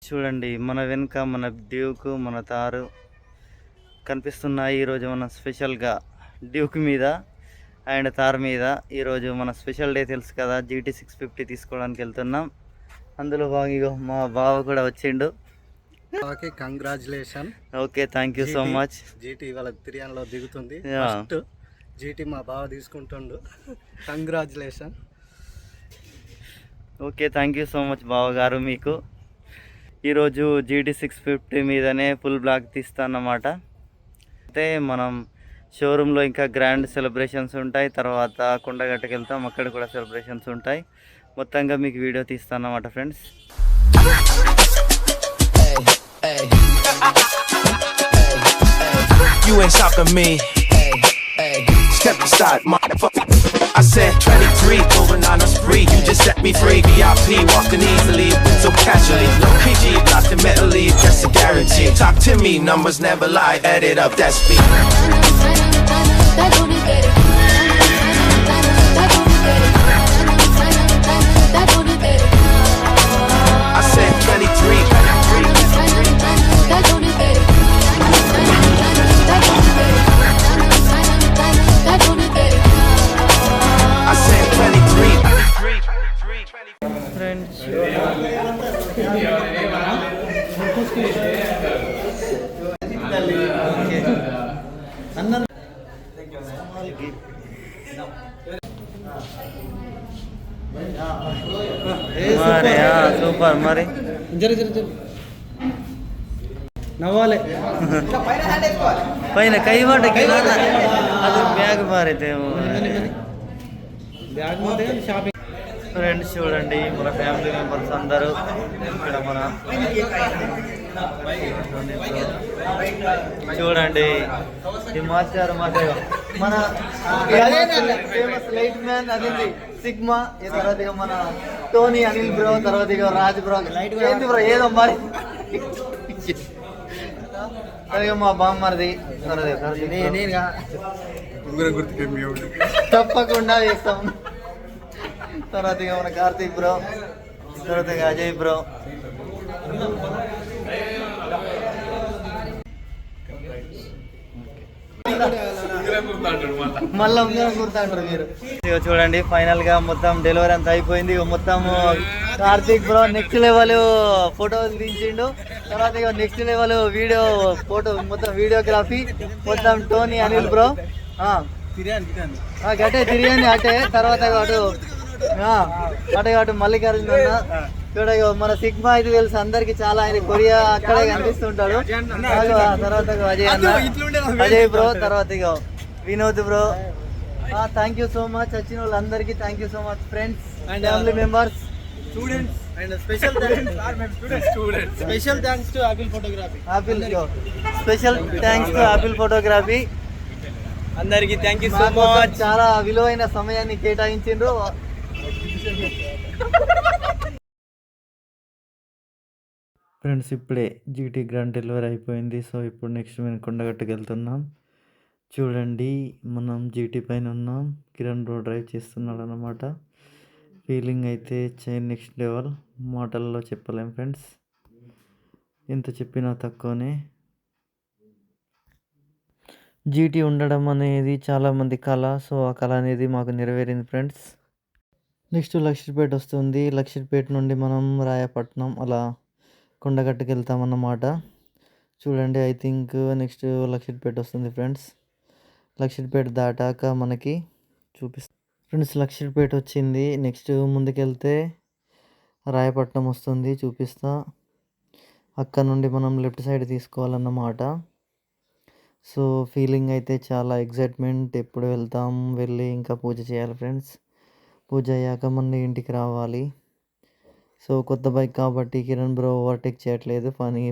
చూడండి మన వెనుక మన డ్యూక్ మన తారు కనిపిస్తున్నాయి. ఈరోజు మన స్పెషల్గా డ్యూక్ మీద అండ్ తార్ మీద ఈరోజు మన స్పెషల్ డే తెలుసు కదా, GT 650 తీసుకోవడానికి వెళ్తున్నాం. అందులో భాగంగా మా బావ కూడా వచ్చిండు. Okay, congratulation. Okay, thank you so much. GT ఇవాళ తిరియాన్లో దిగుతుంది. ఫస్ట్ జీటీ మా బావ తీసుకుంటుండు. Congratulation. Okay, thank you so much బావ గారు. మీకు ఈరోజు GT 650 మీదనే ఫుల్ బ్లాక్ తీస్తానన్నమాట. అయితే మనం షోరూంలో ఇంకా గ్రాండ్ సెలబ్రేషన్స్ ఉంటాయి. తర్వాత కొండగట్టకి వెళ్తాం, అక్కడ కూడా సెలబ్రేషన్స్ ఉంటాయి. మొత్తంగా మీకు వీడియో తీస్తానన్నమాట friends. You ain't stopping me. Step aside, motherfucker. I said 23, going on a spree. You just set me free. VIP, walking easily, so casually. No PG, lost in mentally, that's a guarantee. Talk to me, numbers never lie. Add it up, that's me. I said 23. Friends super మరి నవ్వాలి పైన కై మాట అది bag మారైతే shopping. Friends చూడండి మన family members అందరూ ఇక్కడ మన చూడండి హిమాచార్ మాదేవ మన ఫేమస్ లైట్ మ్యాన్ అదింది సిగ్మా. తర్వాత ఇక మన టోనీ అనిల్ బ్రో, తర్వాత ఇక రాజ్ బ్రో, ఏంది బ్రో ఏదో మరి అలాగే మా బామ్మది తప్పకుండా చేస్తాం. తర్వాత ఇక మన కార్తీక్ బ్రో, తర్వాత ఇక అజయ్ బ్రో. మళ్ళీ గుర్తుంటారు మీరు. ఇక చూడండి ఫైనల్ గా మొత్తం డెలివరీ అంతా అయిపోయింది. ఇక మొత్తం కార్తీక్ బ్రో నెక్స్ట్ లెవెల్ ఫోటోలు తీసిండు. తర్వాత ఇక నెక్స్ట్ లెవెల్ వీడియో ఫోటో మొత్తం వీడియోగ్రఫీ మొత్తం టోనీ అనిల్ బ్రో గట్టే తిరిగి అటే. తర్వాత అటు మల్లికార్జున చూడ మన సిగ్మా అయితే తెలుసు అందరికి చాలా, ఆయన కొరియా అక్కడే కనిపిస్తుంటాడు. తర్వాత అజయ్ బ్రో, తర్వాత ఇక Vinod bro. Thank you so much వచ్చిన వాళ్ళందరికీ. Thank you so much friends and family members, students and special thanks to apple photography. Special thanks to apple photography అందరికి థ్యాంక్ యూ సో మచ్. చాలా విలువైన సమయాన్ని కేటాయించిండ్రు. ఫ్రెండ్స్ ఇప్పుడే GT grand delivery అయిపోయింది. So ఇప్పుడు next మేము కొండగట్టుకు వెళ్తున్నాం. చూడండి మనం GT పైన ఉన్నాం. కిరణ్ బ్రో డ్రైవ్ చేస్తున్నాడు అన్నమాట. ఫీలింగ్ అయితే నెక్స్ట్ లెవెల్, మాటల్లో చెప్పలేం ఫ్రెండ్స్. ఎంత చెప్పినా తక్కువనే. GT ఉండడం అనేది చాలామంది కళ. సో ఆ కళ అనేది మాకు నెరవేరింది ఫ్రెండ్స్. నెక్స్ట్ లక్షిపేట వస్తుంది. లక్షిపేట నుండి మనం రాయపట్నం అలా కొండగట్టుకు వెళ్తామన్నమాట. చూడండి ఐ థింక్ నెక్స్ట్ లక్షిపేట వస్తుంది ఫ్రెండ్స్. లక్షిపేట దాటాక మనకి చూపిస్తాం ఫ్రెండ్స్. లక్షిపేట వచ్చింది. నెక్స్ట్ ముందుకెళ్తే రాయపట్నం వస్తుంది, చూపిస్తా. అక్కడ నుండి మనం లెఫ్ట్ సైడ్ తీసుకోవాలన్నమాట. సో ఫీలింగ్ అయితే చాలా ఎగ్జైట్మెంట్. ఎప్పుడు వెళ్తాం, వెళ్ళి ఇంకా పూజ చేయాలి ఫ్రెండ్స్. పూజ అయ్యాక మన ఇంటికి రావాలి. సో కొత్త బైక్ కాబట్టి కిరణ్ బ్రో ఓవర్టేక్ చేయట్లేదు,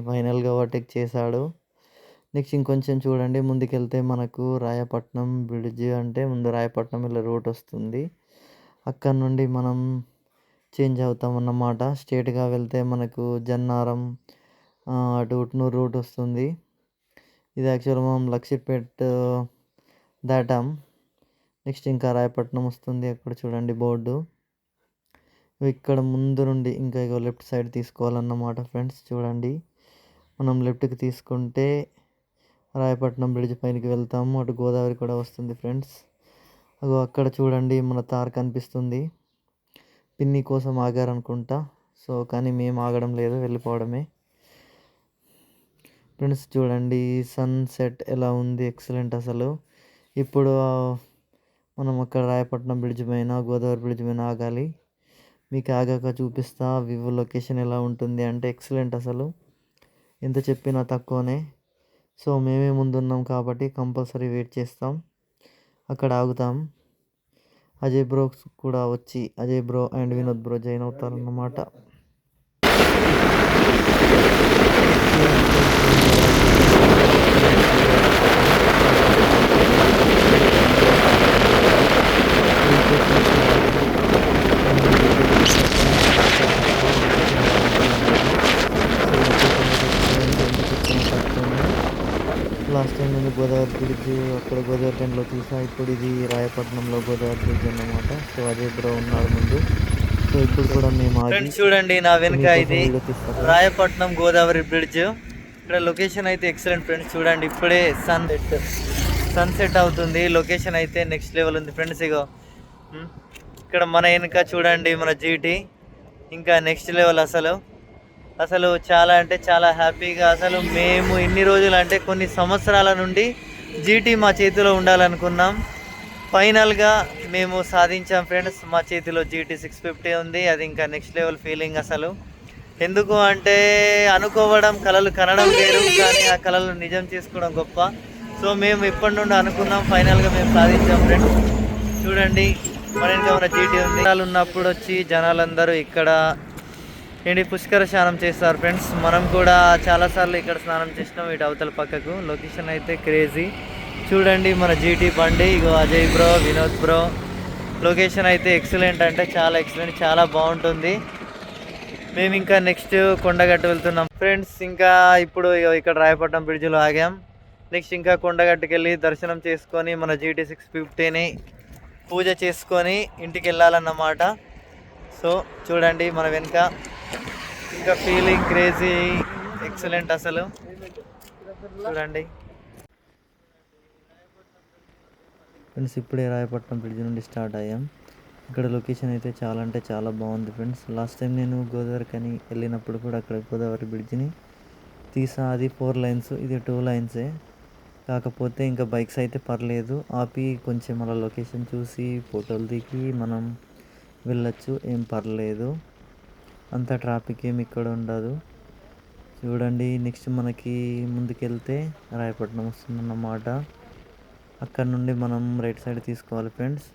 ఫైనల్గా ఓవర్టేక్ చేశాడు. నెక్స్ట్ ఇంకొంచెం చూడండి ముందుకెళ్తే మనకు రాయపట్నం బ్రిడ్జ్, అంటే ముందు రాయపట్నం ఇలా రూట్ వస్తుంది. అక్కడ నుండి మనం చేంజ్ అవుతాం అన్నమాట. స్ట్రేట్గా వెళ్తే మనకు జన్నారం అటు ఉట్నూరు రూట్ వస్తుంది. ఇది యాక్చువల్గా మనం లక్షిపేట్ దాటాం. నెక్స్ట్ ఇంకా రాయపట్నం వస్తుంది. అక్కడ చూడండి బోర్డు. ఇక్కడ ముందు నుండి ఇంకా ఇగో లెఫ్ట్ సైడ్ తీసుకోవాలన్నమాట ఫ్రెండ్స్. చూడండి మనం లెఫ్ట్‌కి తీసుకుంటే రాయపట్నం బ్రిడ్జ్ పైనకి వెళ్తాము. అటు గోదావరి కూడా వస్తుంది ఫ్రెండ్స్. అగో అక్కడ చూడండి మన తార్ కనిపిస్తుంది. పిన్ని కోసం ఆగారనుకుంటా. సో కానీ మేము ఆగడం లేదు, వెళ్ళిపోవడమే. ఫ్రెండ్స్ చూడండి సన్‌సెట్ ఎలా ఉంది, ఎక్సలెంట్ అసలు. ఇప్పుడు మనం అక్కడ రాయపట్నం బ్రిడ్జ్ పైన, గోదావరి బ్రిడ్జ్ పైన ఆగాలి. మీకు ఆగాక చూపిస్తా వ్యూ లొకేషన్ ఎలా ఉంటుంది అంటే ఎక్సలెంట్ అసలు. ఎంత చెప్పినా తక్కువనే. సో మేమే ముందున్నాం కాబట్టి కంపల్సరీ వెయిట్ చేస్తాం, అక్కడ ఆగుతాం. అజయ్ బ్రో కూడా వచ్చి Ajay bro and Vinod bro join అవుతారన్నమాట. లాస్ట్ టైం నేను గోదావరి బ్రిడ్జ్ అక్కడ గోదావరి టైంలో తీసా. ఇప్పుడు ఇది రాయపట్నంలో గోదావరి బ్రిడ్జ్ అన్నమాట. సో అజయ్ బ్రో ఉన్నాడు ముందు. సో ఇప్పుడు కూడా మేము ఆగి చూడండి నా వెనుక ఇది రాయపట్నం గోదావరి బ్రిడ్జ్. ఇక్కడ లొకేషన్ అయితే ఎక్సలెంట్ ఫ్రెండ్స్. చూడండి ఇప్పుడే సన్సెట్ అవుతుంది. లొకేషన్ అయితే నెక్స్ట్ లెవెల్ ఉంది ఫ్రెండ్స్. ఇగో ఇక్కడ మన వెనుక చూడండి మన జీటీ, ఇంకా నెక్స్ట్ లెవెల్ అసలు చాలా అంటే చాలా హ్యాపీగా. అసలు మేము ఇన్ని రోజులు అంటే కొన్ని సంవత్సరాల నుండి జీటీ మా చేతిలో ఉండాలనుకున్నాం. ఫైనల్గా మేము సాధించాం ఫ్రెండ్స్. మా చేతిలో GT 650 ఉంది. అది ఇంకా నెక్స్ట్ లెవెల్ ఫీలింగ్ అసలు. ఎందుకు అంటే అనుకోవడం, కలలు కనడం వేరు, కానీ ఆ కలలు నిజం చేసుకోవడం గొప్ప. సో మేము ఇప్పటి నుండి అనుకున్నాం, ఫైనల్గా మేము సాధించాం ఫ్రెండ్స్. చూడండి మన ఇంకా మన GT ఉంది. ఉన్నప్పుడు వచ్చి జనాలందరూ ఇక్కడ ఏంటి పుష్కర స్నానం చేస్తారు ఫ్రెండ్స్. మనం కూడా చాలాసార్లు ఇక్కడ స్నానం చేసినాం, ఇటు అవతల పక్కకు. లొకేషన్ అయితే క్రేజీ. చూడండి మన GT బండి, ఇగో Ajay bro, Vinod bro. Location అయితే ఎక్సలెంట్ అంటే చాలా ఎక్సలెంట్, చాలా బాగుంటుంది. మేము ఇంకా నెక్స్ట్ కొండగట్టు వెళ్తున్నాం ఫ్రెండ్స్. ఇంకా ఇప్పుడు ఇక్కడ రాయపట్నం బ్రిడ్జ్లో ఆగాం. నెక్స్ట్ ఇంకా కొండగట్టుకి వెళ్ళి దర్శనం చేసుకొని మన GT 650ని పూజ చేసుకొని ఇంటికి వెళ్ళాలన్నమాట. సో చూడండి మన వెనుక ఇంకా ఫీలింగ్ క్రేజీ, ఎక్సలెంట్ అసలు. చూడండి ఫ్రెండ్స్ ఇప్పుడే రాయపట్నం బ్రిడ్జ్ నుండి స్టార్ట్ అయ్యాం. ఇక్కడ లొకేషన్ అయితే చాలా అంటే చాలా బాగుంది ఫ్రెండ్స్. లాస్ట్ టైం నేను గోదావరికని వెళ్ళినప్పుడు కూడా అక్కడ గోదావరి బ్రిడ్జ్ని తీసా. అది 4 లైన్స్, ఇది 2 లైన్సే. కాకపోతే ఇంకా బైక్స్ అయితే పర్లేదు, ఆపి కొంచెం అలా లొకేషన్ చూసి ఫోటోలు దిగి మనం వెళ్ళచ్చు, ఏం పర్లేదు. అంత ట్రాఫిక్ ఏమి ఇక్కడ ఉండదు. చూడండి నెక్స్ట్ మనకి ముందుకెళ్తే రాయపట్నం వస్తుందన్నమాట. అక్కడ నుండి మనం రైట్ సైడ్ తీసుకోవాలి ఫ్రెండ్స్.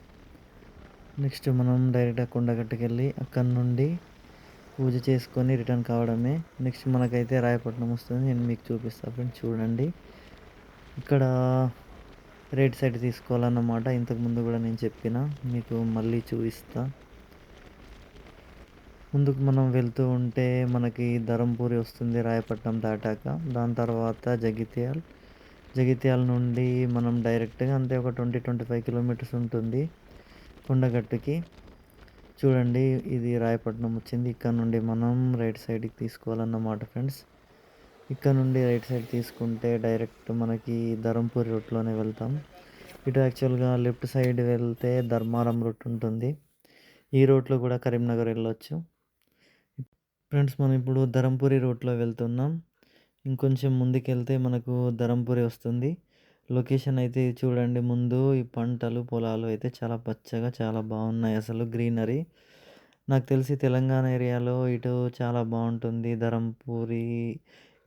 నెక్స్ట్ మనం డైరెక్ట్గా కొండగట్టుకు వెళ్ళి అక్కడ నుండి పూజ చేసుకొని రిటర్న్ కావడమే. నెక్స్ట్ మనకైతే రాయపట్నం వస్తుంది, నేను మీకు చూపిస్తాను ఫ్రెండ్స్. చూడండి ఇక్కడ రైట్ సైడ్ తీసుకోవాలన్నమాట. ఇంతకుముందు కూడా నేను చెప్పిన, మీకు మళ్ళీ చూపిస్తా. ముందుకు మనం వెళ్తూ ఉంటే మనకి ధరంపూరి వస్తుంది రాయపట్నం దాటాక. దాని తర్వాత జగిత్యాల నుండి మనం డైరెక్ట్గా అంతే ఒక 20-25 కిలోమీటర్స్ ఉంటుంది కొండగట్టుకి. చూడండి ఇది రాయపట్నం వచ్చింది. ఇక్కడ నుండి మనం రైట్ సైడ్కి తీసుకోవాలన్నమాట ఫ్రెండ్స్. ఇక్కడ నుండి రైట్ సైడ్ తీసుకుంటే డైరెక్ట్ మనకి ధరంపూరి రూట్లోనే వెళ్తాం. ఇటు యాక్చువల్గా లెఫ్ట్ సైడ్ వెళ్తే ధర్మారం రూట్ ఉంటుంది. ఈ రూట్లో కూడా కరీంనగర్ వెళ్ళొచ్చు ఫ్రెండ్స్. మనం ఇప్పుడు ధరంపూరి రూట్లో వెళ్తున్నాం. ఇంకొంచెం ముందుకెళ్తే మనకు ధరంపూరి వస్తుంది. లొకేషన్ అయితే చూడండి, ముందు ఈ పంటలు పొలాలు అయితే చాలా పచ్చగా చాలా బాగున్నాయి అసలు, గ్రీనరీ. నాకు తెలిసి తెలంగాణ ఏరియాలో ఇటు చాలా బాగుంటుంది ధరంపూరి,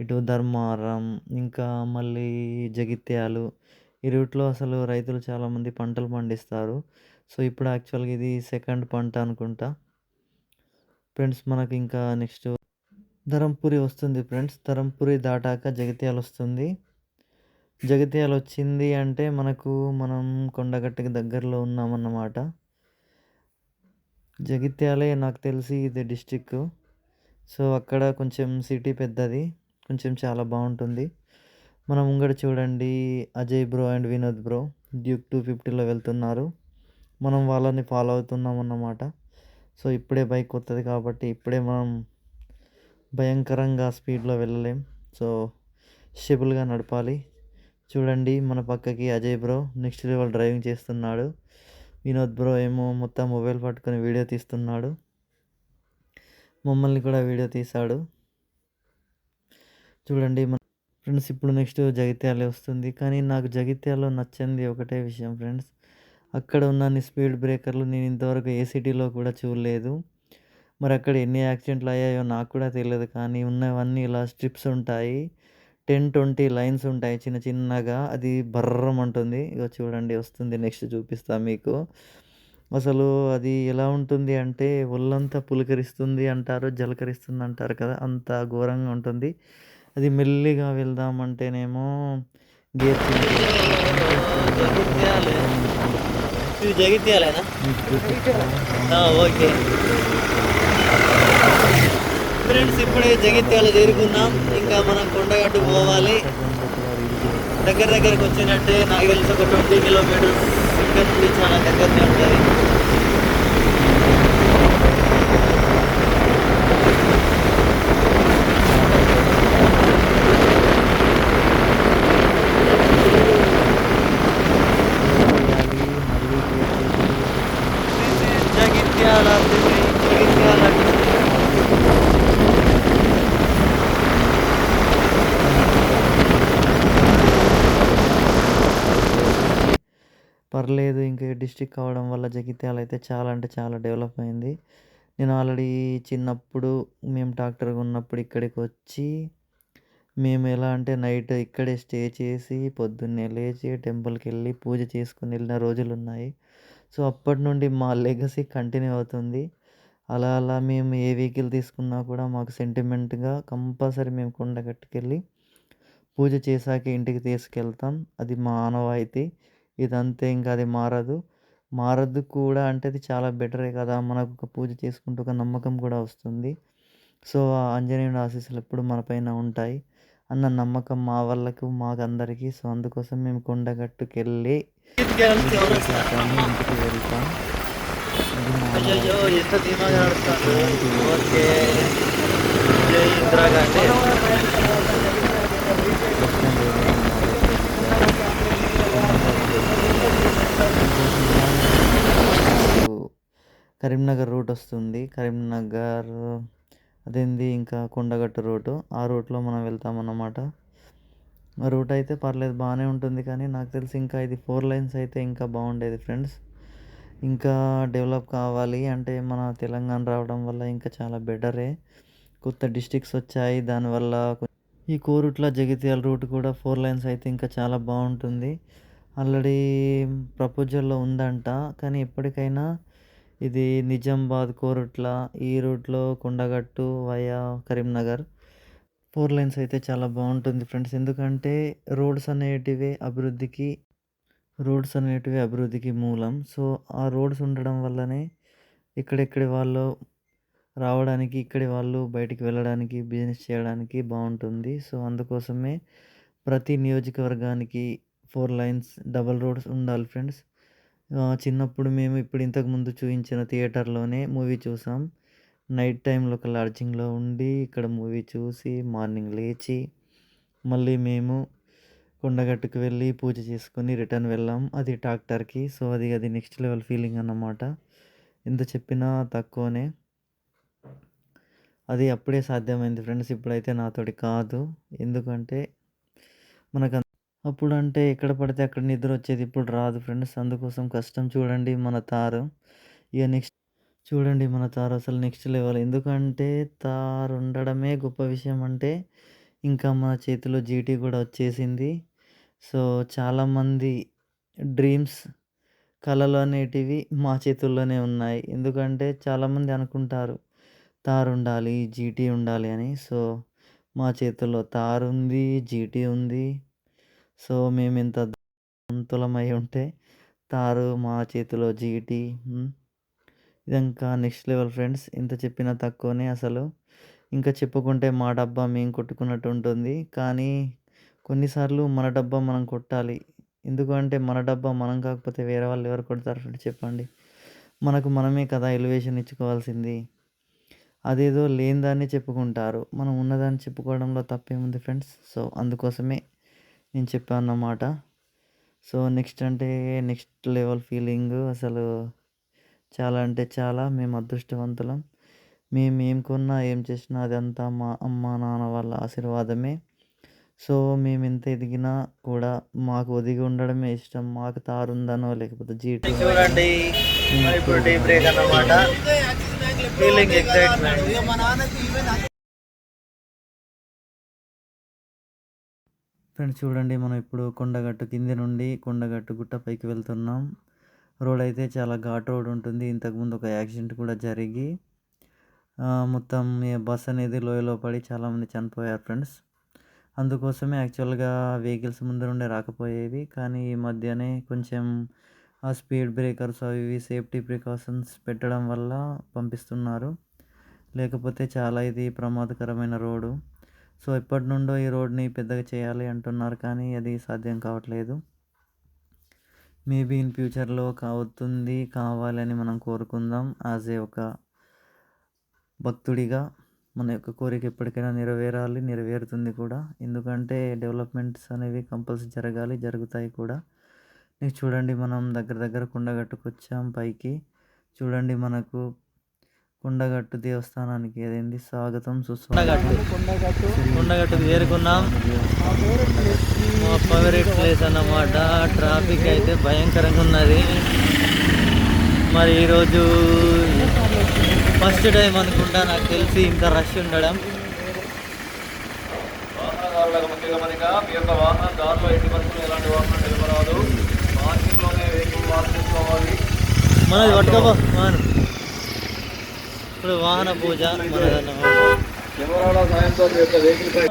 ఇటు ధర్మారం, ఇంకా మళ్ళీ జగిత్యాలు. ఈ రూట్లో అసలు రైతులు చాలామంది పంటలు పండిస్తారు. సో ఇప్పుడు యాక్చువల్గా ఇది సెకండ్ పంట అనుకుంటా ఫ్రెండ్స్. మనకి ఇంకా నెక్స్ట్ ధరంపూరి వస్తుంది ఫ్రెండ్స్. ధరంపూరి దాటాక జగిత్యాల వస్తుంది. జగిత్యాల వచ్చింది అంటే మనం కొండగట్టుకి దగ్గరలో ఉన్నామన్నమాట. జగిత్యాలే నాకు తెలిసి ఇది డిస్టిక్. సో అక్కడ కొంచెం సిటీ పెద్దది, కొంచెం చాలా బాగుంటుంది. మనం ముంగడ చూడండి Ajay bro and Vinod bro Duke 250లో వెళ్తున్నారు. మనం వాళ్ళని ఫాలో అవుతున్నాం అన్నమాట. సో ఇప్పుడే బైక్ కొత్తది కాబట్టి ఇప్పుడే మనం భయంకరంగా స్పీడ్లో వెళ్ళలేం. సో స్టేబుల్గా నడపాలి. చూడండి మన పక్కకి Ajay bro next level driving చేస్తున్నాడు. వినోద్ బ్రో ఏమో మొత్తం మొబైల్ పట్టుకొని వీడియో తీస్తున్నాడు. మమ్మల్ని కూడా వీడియో తీశాడు. చూడండి మన ఫ్రెండ్స్ ఇప్పుడు నెక్స్ట్ జగిత్యాల వస్తుంది. కానీ నాకు జగిత్యాలలో నచ్చింది ఒకటే విషయం ఫ్రెండ్స్, అక్కడ ఉన్నన్ని స్పీడ్ బ్రేకర్లు నేను ఇంతవరకు ఏ సిటీలో కూడా చూడలేదు. మరి అక్కడ ఎన్ని యాక్సిడెంట్లు అయ్యాయో నాకు కూడా తెలియదు. కానీ ఉన్నవన్నీ ఇలా స్ట్రిప్స్ ఉంటాయి, 10-20 లైన్స్ ఉంటాయి చిన్న చిన్నగా. అది బర్రమంటుంది. ఇగో చూడండి వస్తుంది, నెక్స్ట్ చూపిస్తా మీకు. అసలు అది ఎలా ఉంటుంది అంటే ఒళ్ళంతా పులకరిస్తుంది అంటారు, జలకరిస్తుంది అంటారు కదా, అంత ఘోరంగా ఉంటుంది. అది మెల్లిగా వెళ్దామంటేనేమో గేర్ చేంజ్ ఇది జగిత్యాలేనా? ఓకే ఫ్రెండ్స్, ఇప్పుడే జగిత్యాల చేరుకున్నాం. ఇంకా మనం కొండగట్టు పోవాలి. దగ్గరికి వచ్చినట్టే నాకు తెలిసి ఒక 20 కిలోమీటర్స్ ఇక్కడ నుండి చాలా దగ్గరనే ఉంటుంది. జగిత్యాల పర్లేదు. ఇంకా డిస్ట్రిక్ట్ కావడం వల్ల జగిత్యాల అయితే చాలా అంటే చాలా డెవలప్ అయింది. నేను ఆల్రెడీ చిన్నప్పుడు మేము ట్రాక్టర్గా ఉన్నప్పుడు ఇక్కడికి వచ్చి మేము ఎలా అంటే నైట్ ఇక్కడే స్టే చేసి పొద్దున్నే లేచి టెంపుల్కి వెళ్ళి పూజ చేసుకుని వెళ్ళిన రోజులు ఉన్నాయి. సో అప్పటి నుండి మా లెగసీ కంటిన్యూ అవుతుంది. అలా అలా మేము ఏ వెహికల్ తీసుకున్నా కూడా మాకు సెంటిమెంట్గా కంపల్సరీ మేము కొండగట్టుకెళ్ళి పూజ చేశాక ఇంటికి తీసుకెళ్తాం. అది మా ఆనవాయితీ. ఇదంతే, ఇంకా అది మారదు. మారదు కూడా అంటే అది చాలా బెటరే కదా, మనకు ఒక పూజ చేసుకుంటూ ఒక నమ్మకం కూడా వస్తుంది. సో ఆ ఆంజనేయుని ఆశీస్సులు ఎప్పుడు మన పైన ఉంటాయి అన్న నమ్మకం మా వాళ్ళకు మాకందరికీ. సో అందుకోసం మేము కొండగట్టుకెళ్ళి ఇంటికి వెళ్తాం. అయ్యో ఎంత ధీమాగా నడుస్తాడు. ఓకే జై ఇందిరాగాంధీ. కరీంనగర్ రూట్ వస్తుంది. కరీంనగర్ అదేంది ఇంకా కొండగట్టు రూటు, ఆ రూట్లో మనం వెళ్తామన్నమాట. ఆ రూట్ అయితే పర్లేదు, బాగానే ఉంటుంది. కానీ నాకు తెలిసి ఇంకా ఇది 4 లైన్స్ అయితే ఇంకా బాగుండేది ఫ్రెండ్స్. ఇంకా డెవలప్ కావాలి అంటే మన తెలంగాణ రావడం వల్ల ఇంకా చాలా బెటరే. కొత్త డిస్ట్రిక్ట్స్ వచ్చాయి దానివల్ల. ఈ కోరుట్ల జగిత్యాల రూట్ కూడా 4 లైన్స్ అయితే ఇంకా చాలా బాగుంటుంది. ఆల్రెడీ ప్రపోజల్లో ఉందంట. కానీ ఎప్పటికైనా ఇది నిజామాబాద్ కోరుట్ల ఈ రూట్లో కొండగట్టు వయా కరీంనగర్ 4 లైన్స్ అయితే చాలా బాగుంటుంది ఫ్రెండ్స్. ఎందుకంటే రోడ్స్ అనేటివి అభివృద్ధికి మూలం. సో ఆ రోడ్స్ ఉండడం వల్లనే ఇక్కడెక్కడి వాళ్ళు రావడానికి, ఇక్కడి వాళ్ళు బయటికి వెళ్ళడానికి, బిజినెస్ చేయడానికి బాగుంటుంది. సో అందుకోసమే ప్రతి నియోజకవర్గానికి 4 లైన్స్ డబల్ రోడ్స్ ఉండాలి ఫ్రెండ్స్. చిన్నప్పుడు మేము ఇప్పుడు ఇంతకుముందు చూపించిన థియేటర్లోనే మూవీ చూసాం. నైట్ టైంలో ఒక లాడ్జింగ్లో ఉండి ఇక్కడ మూవీ చూసి మార్నింగ్ లేచి మళ్ళీ మేము కొండగట్టుకు వెళ్ళి పూజ చేసుకొని రిటర్న్ వెళ్ళాం. అది ట్రాక్టర్కి. సో అది నెక్స్ట్ లెవెల్ ఫీలింగ్ అన్నమాట. ఎంత చెప్పినా తక్కువనే. అది అప్పుడే సాధ్యమైంది ఫ్రెండ్స్, ఇప్పుడైతే నాతోటి కాదు. ఎందుకంటే మనకు అప్పుడు అంటే ఎక్కడ పడితే అక్కడ నిద్ర వచ్చేది, ఇప్పుడు రాదు ఫ్రెండ్స్. అందుకోసం కష్టం. చూడండి మన తారు చూడండి మన తారు అసలు నెక్స్ట్ లెవెల్. ఎందుకంటే తారు ఉండడమే గొప్ప విషయం. అంటే ఇంకా మన చేతిలో జీటీ కూడా వచ్చేసింది. సో చాలామంది డ్రీమ్స్, కళలు అనేటివి మా చేతుల్లోనే ఉన్నాయి. ఎందుకంటే చాలామంది అనుకుంటారు తారు ఉండాలి, జీటీ ఉండాలి అని. సో మా చేతుల్లో తారు ఉంది, జీటీ ఉంది. సో మేము ఇంత ధనవంతులమై ఉంటే తారు మా చేతిలో జీటీ. ఇది ఇంకా నెక్స్ట్ లెవెల్ ఫ్రెండ్స్. ఎంత చెప్పినా తక్కువనే అసలు. ఇంకా చెప్పుకుంటే మా డబ్బా మేము కొట్టుకున్నట్టు ఉంటుంది. కానీ కొన్నిసార్లు మన డబ్బా మనం కొట్టాలి. ఎందుకంటే మన డబ్బా మనం కాకపోతే వేరే వాళ్ళు ఎవరు కొడతారు ఫ్రెండ్స్ చెప్పండి. మనకు మనమే కదా ఎలివేషన్ ఇచ్చుకోవాల్సింది. అదేదో లేని దాన్ని చెప్పుకుంటారు. మనం ఉన్నదాన్ని చెప్పుకోవడంలో తప్పేముంది ఫ్రెండ్స్. సో, అందుకోసమే నేను చెప్పానన్నమాట. సో, నెక్స్ట్ అంటే నెక్స్ట్ లెవెల్ ఫీలింగు అసలు చాలా అంటే చాలా మేము అదృష్టవంతులం. మేము ఏం కొన్నా, ఏం చేసినా అదంతా మా అమ్మ, నాన్న వాళ్ళ ఆశీర్వాదమే. సో, మేమెంత ఎదిగినా కూడా మాకు ఒదిగి ఉండడమే ఇష్టం. మాకు తారుందనో లేకపోతే జీటీ చూడండి మరి ఇప్పుడు టీ బ్రేక్ అన్నమాట. Feeling excitement. ఫ్రెండ్స్ చూడండి, మనం ఇప్పుడు కొండగట్టు కింది నుండి కొండగట్టు గుట్ట పైకి వెళ్తున్నాం. రోడ్ అయితే చాలా ఘాట్ రోడ్ ఉంటుంది. ఇంతకుముందు ఒక యాక్సిడెంట్ కూడా జరిగి మొత్తం బస్ అనేది లోయలో పడి చాలామంది చనిపోయారు ఫ్రెండ్స్. అందుకోసమే యాక్చువల్గా వెహికల్స్ ముందు నుండే రాకపోయేవి. కానీ ఈ మధ్యనే కొంచెం ఆ స్పీడ్ బ్రేకర్స్ అవి ఇవి సేఫ్టీ ప్రికాషన్స్ పెట్టడం వల్ల పంపిస్తున్నారు. లేకపోతే చాలా ఇది ప్రమాదకరమైన రోడ్డు. సో, ఎప్పటి నుండో ఈ రోడ్ని పెద్దగా చేయాలి అంటున్నారు, కానీ అది సాధ్యం కావట్లేదు. మేబీ ఇన్ ఫ్యూచర్లో అవుతుంది, కావాలని మనం కోరుకుందాం. యాజ్ ఏ ఒక భక్తుడిగా మన యొక్క కోరిక ఎప్పటికైనా నెరవేరాలి, నెరవేరుతుంది కూడా. ఎందుకంటే డెవలప్మెంట్స్ అనేవి కంపల్సరీ జరగాలి, జరుగుతాయి కూడా. నెక్స్ట్ చూడండి, మనం దగ్గర కొండగట్టుకు వచ్చాం పైకి. చూడండి, మనకు కొండగట్టు దేవస్థానానికి అదేంటి స్వాగతం సుస్వాగతం. కొండగట్టుకు చేరుకున్నాం. మా ఫేవరెట్ ప్లేస్ అన్నమాట. ట్రాఫిక్ అయితే భయంకరంగా ఉన్నది. మరి ఈరోజు ఫస్ట్ టైం అనుకుంటా నాకు తెలిసి ఇంత రష్ ఉండడం. వాహనదారులకు ముఖ్య గమనిక, మీ యొక్క వాహనం దారిలో ఎట్టి పరిస్థితుల్లో ఎలాంటి వాహనం నిలబడదు. మార్కెట్లోనే వెహికల్ పార్క్ చేసుకోవాలి. మనది పట్టుకోపో వాహనం. ఇప్పుడు వాహన పూజ మనదన్నమాట. కెమెరాల సాయంతో మీ యొక్క వెహికల్ పై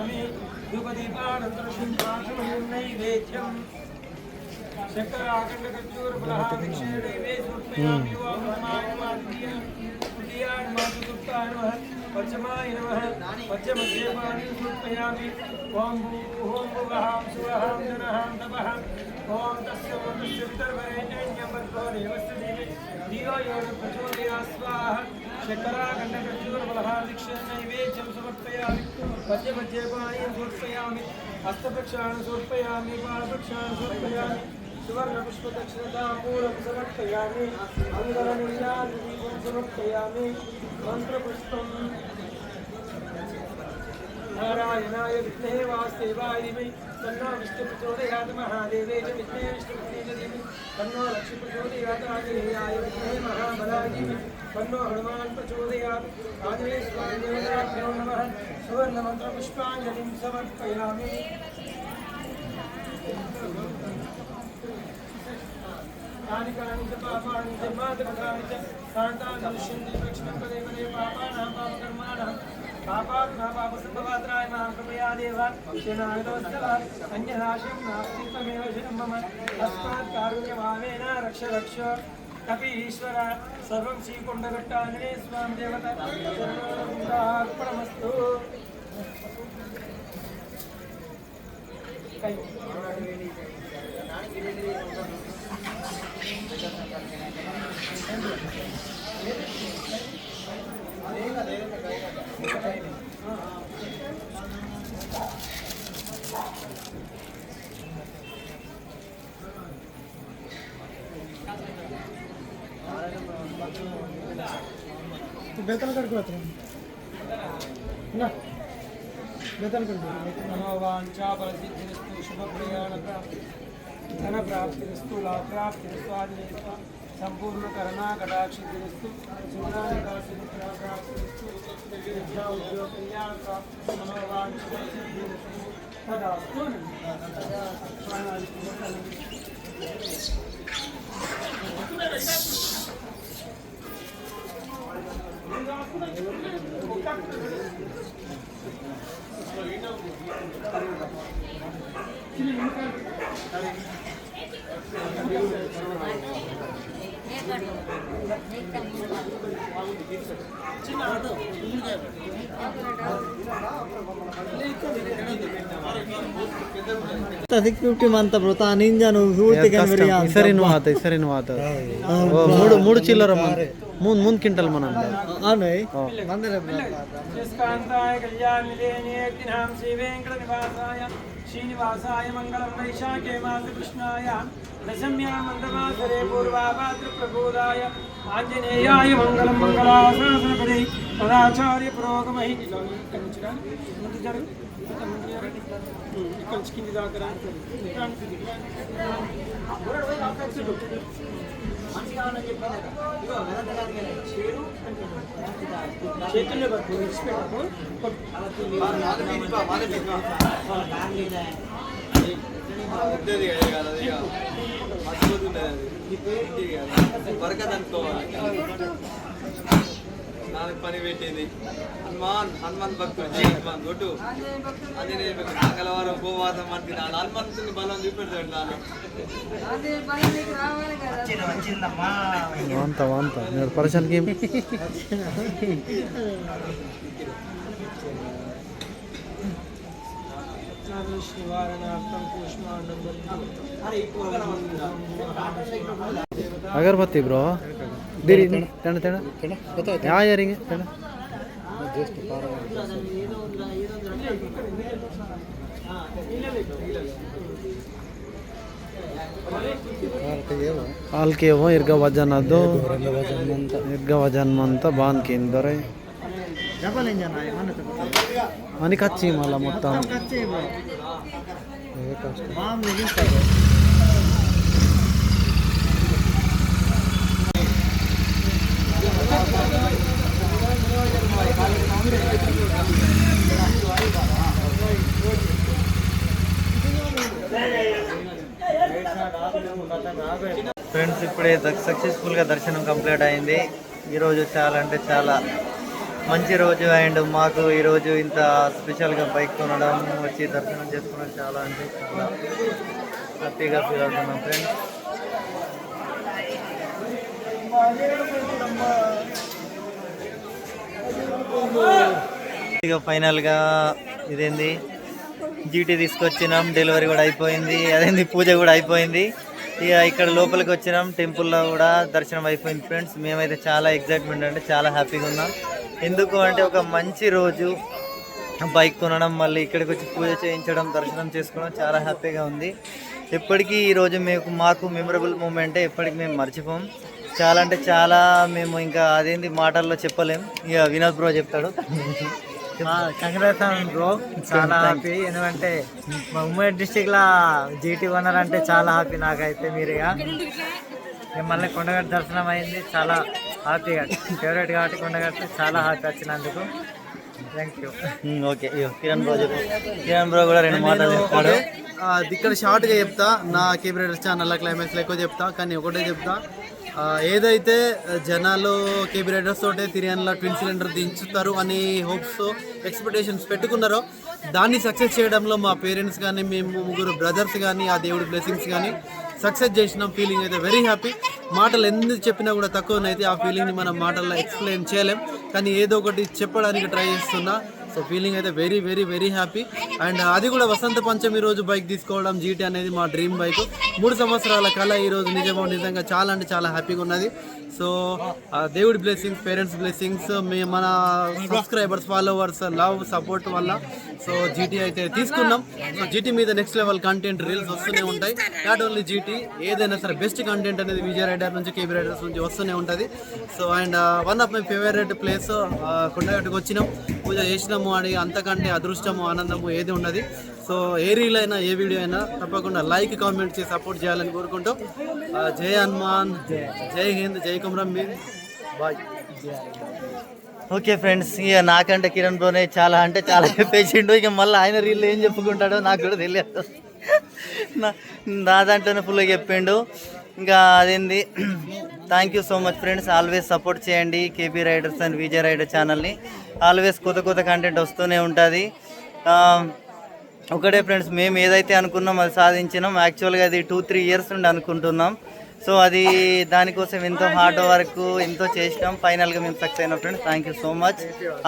पंचमाय नमः पंचमध्यमानि समर्पयामि ओम भूः भुवः सुवः जनः तपः ओम तस्य पितर्वरेण्यं भर्गो देवस्य देवी धियो यो न प्रचोदयात् स्वाहा शर्कराखण्डकर्पूरफलः दीक्षानैवेद्यं समर्पयामि पंचमध्यमानि समर्पयामि हस्तप्रक्षालनं समर्पयामि पादप्रक्षालनं समर्पयामि सुवर्णपुष्पदक्षिणताम्बूलं समर्पयामि अङ्गरनिर्यादीपं समर्पयामि मंत्रपुष्पं नारायणाय विद्महे वासुदेवाय धीमहि तन्नो विष्णुः प्रचोदयात् महादेवे च विद्महे विष्णुपत्नी च धीमहि तन्नो लक्ष्मी प्रचोदयात् आंजनेयाय विद्महे महाबलाय धीमहि तन्नो हनुमान् प्रचोदयात् आंजनेय स्वामिदेवताभ्यो नमः सुवर्णमन्त्रपुष्पाञ्जलिं समर्पयामि कानि कानि च पापानि च मातृकानि च शान्तानि दृश्यन्ते दक्षिणपदे पदे पापानां पापकर्माणां पापात्मा पापसम्भवात्राय मां कृपया देव शरणागतवत्सलः अन्यदाशं नास्ति त्वमेव शरणं मम तस्मात् कारुण्यभावेन रक्ष रक्ष कपि ईश्वर सर्वं श्रीकुण्डघट्टाञ्जनेय स्वामी देवता शरणोऽर्पणमस्तु बेतन करके बता ना बेतन करके मनोवांछा फलसिद्धिरस्तु शुभप्रयाण प्राप्ति धन प्राप्तिरस्तु लाभ प्राप्तिरस्तु आदि संपूर्ण करुणा कटाक्षिरस्तु सुखदायिका सुमित्रा प्राप्तिरस्तु विद्या उद्योग कल्याण प्राप्ति मनोवांछा फलसिद्धिरस्तु तदास्तु చిన్న 650 ಮಂತ ಬ್ರೋ ತಾ ನಿಂಜಾನು ಸೂರ್ತಿ ಕ್ಯಾಮೆರಾ ಸರಿ ಆತ ಮೂಡು ಚಿಲ್ಲರ ಮುಂದ್ ಕ್ವಿಂಟಲ್ ಮನ ಆನೈ ಬಂದರೆ यस्कान्ताय कल्याणनिलयनेत्तिनां श्रीवेङ्कटनिवासाय श्रीनिवासाय मङ्गलं वैशाखे मासकृष्णाय दशम्यां मन्दवासरे पूर्वाभाद्रप्रबोधाय आञ्जनेयाय मङ्गलं मङ्गलाशासनपदे तदाचार्य पुरोगमहि చేతుల్లో పట్టు విడిచిపెట్టకు నాకు పని పెట్టింది హనుమాన్ భక్తుడు జై హనుమాన్ కొట్టు ఆంజనేయ భక్తుడు మంగళవారం ఉపవాసం అంటే నాన్న హనుమంతుని బలం చూపెడతాడు నాన్న వాంత పర్సన్కి నివారణార్థం కూష్మాండం अगरबत्ती ब्रो दीदी तेना तेना यहाँ यारिंगे तेना ಹಾಲ್ಕೆ ಇರ್ಗ ವಜನ್ ಅದು ಇರ್ಗ ವಜನ್ ಅಂತ ಬಾನ್ ಕಿಂದರೆ ಡಬಲ್ ಇಂಜನ್ ಆಯ್ ಮನೆ అని కచ్చి మళ్ళా మొత్తం కచ్చే బ్రో మామూలు ఫ్రెండ్స్ ఇప్పుడే సక్సెస్ఫుల్గా దర్శనం కంప్లీట్ అయింది. ఈరోజు చాలా అంటే చాలా మంచి రోజు అండ్ మాకు ఈరోజు ఇంత స్పెషల్గా బైక్ కొనడం వచ్చి దర్శనం చేసుకోవడం చాలా అంటే చాలా హ్యాపీగా ఫీల్ అవుతున్నాం ఫ్రెండ్స్. ఇక ఫైనల్గా ఇదేంది జీటీ తీసుకొచ్చినాం, డెలివరీ కూడా అయిపోయింది, అదేంది పూజ కూడా అయిపోయింది. ఇక ఇక్కడ లోపలికి వచ్చినాం, టెంపుల్లో కూడా దర్శనం అయిపోయింది ఫ్రెండ్స్. మేమైతే చాలా ఎగ్జైట్మెంట్ అంటే చాలా హ్యాపీగా ఉన్నాం. ఎందుకు అంటే ఒక మంచి రోజు బైక్ కొనడం, మళ్ళీ ఇక్కడికి వచ్చి పూజ చేయించడం, దర్శనం చేసుకోవడం చాలా హ్యాపీగా ఉంది. ఎప్పటికీ ఈరోజు మాకు మెమరబుల్ మూమెంటే, ఎప్పటికీ మేము మర్చిపోం. చాలా అంటే చాలా మేము ఇంకా అదేంది మాటల్లో చెప్పలేం. ఇక వినోద్ బ్రో చెప్తాడు. కంగ్రాట్స్ బ్రో, చాలా హ్యాపీ. ఎందుకంటే మా ఉమ్మడి డిస్టిక్లో జీటీ ఓనర్ అంటే చాలా హ్యాపీ నాకైతే. మీరు ఇక మళ్ళీ కొండగట్టు దర్శనం అయింది, చాలా హ్యాపీగా, ఫేవరెట్ కాబట్టి కొండగట్టు చాలా హ్యాపీ వచ్చినందుకు. Thank you. Okay, Kiran bro చెప్పు. కిరణ్ బ్రో కూడా రెండు మాటలు చెప్తాడు. ఇక్కడ షార్ట్గా చెప్తా, నా కేబీ రైడర్స్ ఛానల్లో క్లైమాక్స్లో ఎక్కువ చెప్తా, కానీ ఒకటే చెప్తా, ఏదైతే జనాలు కేబీ రైడర్స్ తోటే తిరియాన్లో ట్విన్ సిలిండర్ దించుతారు అని హోప్స్ ఎక్స్పెక్టేషన్స్ పెట్టుకున్నారో దాన్ని సక్సెస్ చేయడంలో మా పేరెంట్స్ కానీ, మేము ముగ్గురు బ్రదర్స్ కానీ, ఆ దేవుడి బ్లెస్సింగ్స్ కానీ సక్సెస్ చేసిన ఫీలింగ్ అయితే వెరీ హ్యాపీ. మాటలు ఎందుకు చెప్పినా కూడా తక్కువనైతే ఆ ఫీలింగ్ని మనం మాటల్లో ఎక్స్ప్లెయిన్ చేయలేం, కానీ ఏదో ఒకటి చెప్పడానికి ట్రై చేస్తున్నా. సో ఫీలింగ్ అయితే very very very happy. And అది కూడా వసంత పంచమి రోజు బైక్ తీసుకోవడం, జీటీ అనేది మా డ్రీమ్ బైక్. 3 సంవత్సరాల కళ ఈరోజు నిజంగా చాలా అంటే చాలా హ్యాపీగా ఉన్నది. సో దేవుడి బ్లెస్సింగ్స్, పేరెంట్స్ బ్లెస్సింగ్స్, మన సబ్స్క్రైబర్స్, ఫాలోవర్స్ లవ్ సపోర్ట్ వల్ల సో జీటీ అయితే తీసుకున్నాం. సో జీటీ మీద నెక్స్ట్ లెవెల్ కంటెంట్ రీల్స్ వస్తూనే ఉంటాయి. నాట్ ఓన్లీ జీటీ, ఏదైనా సరే బెస్ట్ కంటెంట్ అనేది విజయ్ రైడర్ నుంచి, కేబీ రైడర్స్ నుంచి వస్తూనే ఉంటుంది. So and one of my favourite place కొండగట్టుకు వచ్చినాం, పూజ చేసినాము అని అంతకంటే అదృష్టము, ఆనందము ఏది ఉన్నది. సో ఏ రీల్ అయినా, ఏ వీడియో అయినా తప్పకుండా లైక్, కామెంట్ చేసి సపోర్ట్ చేయాలని కోరుకుంటూ జై హనుమాన్, జై హింద్, జై Kumram Bheem, bye. Okay friends, ఇక నాకంటే కిరణ్ బ్రోనే చాలా అంటే చాలా చెప్పేసిండు. ఇక మళ్ళీ ఆయన రీల్ ఏం చెప్పుకుంటాడో నాకు కూడా తెలియదు. నా దాంట్లోనే ఫుల్గా చెప్పిండు. ఇంకా అదేంది, thank you so much friends. Always support చేయండి KB riders and Vijay rider ఛానల్ని. ఆల్వేస్ కొత్త కంటెంట్ వస్తూనే ఉంటుంది. ఒకటే ఫ్రెండ్స్, మేము ఏదైతే అనుకున్నాం అది సాధించినాం. యాక్చువల్గా అది 2-3 ఇయర్స్ నుండి అనుకుంటున్నాం. సో అది దానికోసం ఎంతో హార్డ్ వర్క్ ఎంతో చేసినాం. ఫైనల్గా మేము సక్సెస్ అయినాం friends. Thank you so much.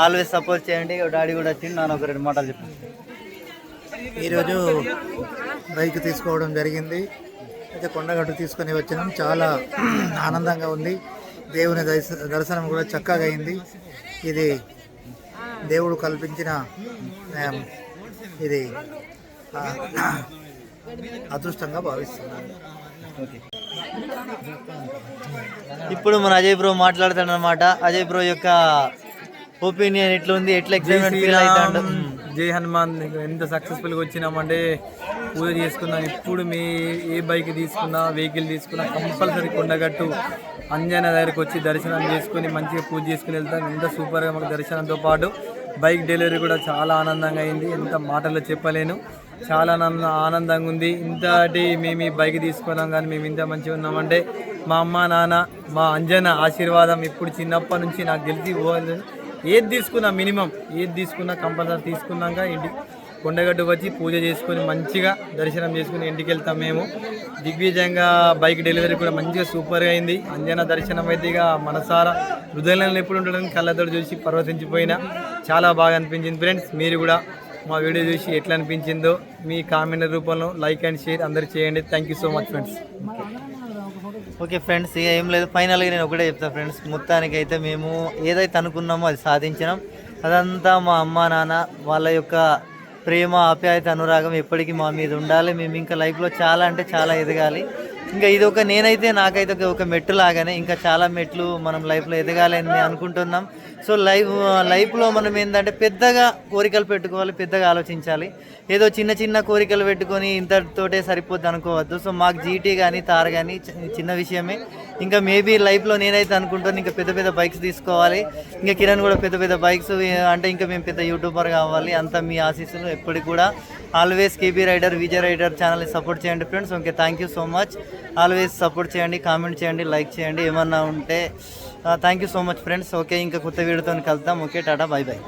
Always support చేయండి. డాడీ కూడా వచ్చింది, నాన్న ఒక 2 మాటలు చెప్పండి. ఈరోజు బైక్ తీసుకోవడం జరిగింది. అయితే కొండగట్టు తీసుకొని వచ్చినాం. చాలా ఆనందంగా ఉంది. దేవుని దర్శనం కూడా చక్కగా అయింది. ఇది దేవుడు కల్పించిన ఇది అదృష్టంగా భావిస్తున్నాను. ఇప్పుడు మన అజయ్ బ్రో మాట్లాడతాడు అనమాట. అజయ్ బ్రో యొక్క ఒపీనియన్ ఎట్లుంది, ఎట్లా ఎక్సైట్మెంట్ ఫీల్ అవుతాడు? జై హనుమాన్. ఎంత సక్సెస్ఫుల్గా వచ్చినామంటే పూజ చేసుకున్నాం. ఇప్పుడు మీ ఏ బైక్ తీసుకున్నా, వెహికల్ తీసుకున్నా కంపల్సరీ కొండగట్టు అంజన దగ్గరికి వచ్చి దర్శనం చేసుకుని మంచిగా పూజ చేసుకుని వెళ్తాం. ఎంత సూపర్గా మాకు దర్శనంతో పాటు బైక్ డెలివరీ కూడా చాలా ఆనందంగా అయింది. ఎంత మాటల్లో చెప్పలేను. చాలా ఆనందంగా ఉంది. ఇంతటి మేము ఈ బైక్ తీసుకున్నాం కానీ మేము ఇంత మంచిగా ఉన్నామంటే మా అమ్మ నాన్న మా అంజన ఆశీర్వాదం. ఇప్పుడు చిన్నప్పటి నుంచి నాకు తెలిసి ఏది తీసుకున్నా మినిమం ఏది తీసుకున్నా కంపల్సరీ తీసుకున్నాక ఇంటికి కొండగట్టుకు వచ్చి పూజ చేసుకొని మంచిగా దర్శనం చేసుకుని ఇంటికి వెళ్తాం. మేము దిగ్విజయంగా బైక్ డెలివరీ కూడా మంచిగా సూపర్గా అయింది. అంజన దర్శనం అయితే ఇక మనసారా హృదయంలో ఎప్పుడు ఉండడానికి కళ్ళతో చూసి పర్వతించిపోయినా చాలా బాగా అనిపించింది. ఫ్రెండ్స్, మీరు కూడా మా వీడియో చూసి ఎట్లా అనిపించిందో మీ కామెంట్ రూపంలో లైక్ అండ్ షేర్ అందరు చేయండి. Thank you so much friends. Okay friends, ఇక ఏం లేదు, ఫైనల్గా నేను ఒకటే చెప్తాను ఫ్రెండ్స్. మొత్తానికి అయితే మేము ఏదైతే అనుకున్నామో అది సాధించినాం. అదంతా మా అమ్మ నాన్న వాళ్ళ యొక్క ప్రేమ, ఆప్యాయత, అనురాగం ఎప్పటికీ మా మీద ఉండాలి. మేము ఇంకా లైఫ్లో చాలా అంటే చాలా ఎదగాలి. ఇంకా ఇది నాకైతే ఒక మెట్టు లాగానే ఇంకా చాలా మెట్లు మనం లైఫ్లో ఎదగాలి అని అనుకుంటున్నాం. సో లైఫ్లో మనం ఏంటంటే పెద్దగా కోరికలు పెట్టుకోవాలి, పెద్దగా ఆలోచించాలి. ఏదో చిన్న చిన్న కోరికలు పెట్టుకొని ఇంతతోటే సరిపోద్ది అనుకోవద్దు. సో మాకు జీటీ కానీ తార్ కానీ చిన్న విషయమే. ఇంకా మేబీ లైఫ్లో నేనైతే అనుకుంటాను ఇంకా పెద్ద పెద్ద బైక్స్ తీసుకోవాలి. ఇంకా కిరణ్ కూడా పెద్ద పెద్ద బైక్స్ అంటే ఇంకా మేము పెద్ద యూట్యూబర్ కావాలి. అంతా మీ ఆశీస్సులు ఎప్పటికి కూడా. Always KB rider, Vijay rider ఛానల్ని సపోర్ట్ చేయండి friends. Okay, thank you so much. Always support చేయండి, కామెంట్ చేయండి, లైక్ చేయండి ఏమన్నా ఉంటే. Thank you so much friends. Okay, ఇంకా కొత్త వీడియోతో కలుద్దాం. Okay, tata, bye by.